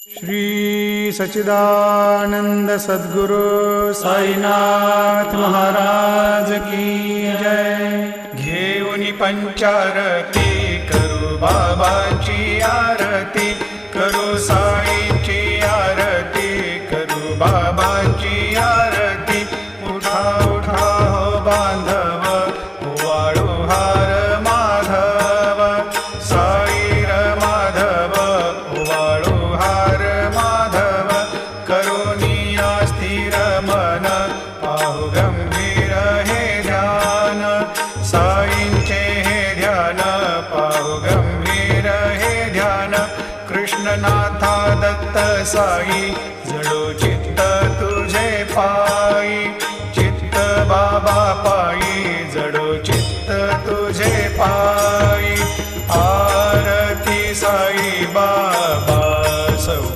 श्री सच्चिदानंद सद्गुरु साईनाथ महाराज की जय। घेऊनी पंचारती करू बाबाची आरती, करू साईंची आरती, करू बाबाची आरती। उठा उठा हो बांधव, वाळू हार माधव, साईर माधव, वाळू हार माधव। करुणिया स्थिर मन, पाहु गंभीर हे ध्यान, साईंचे हे ध्यान, पाहु गंभीर हे ध्यान। कृष्णनाथा दत्त साई जडोची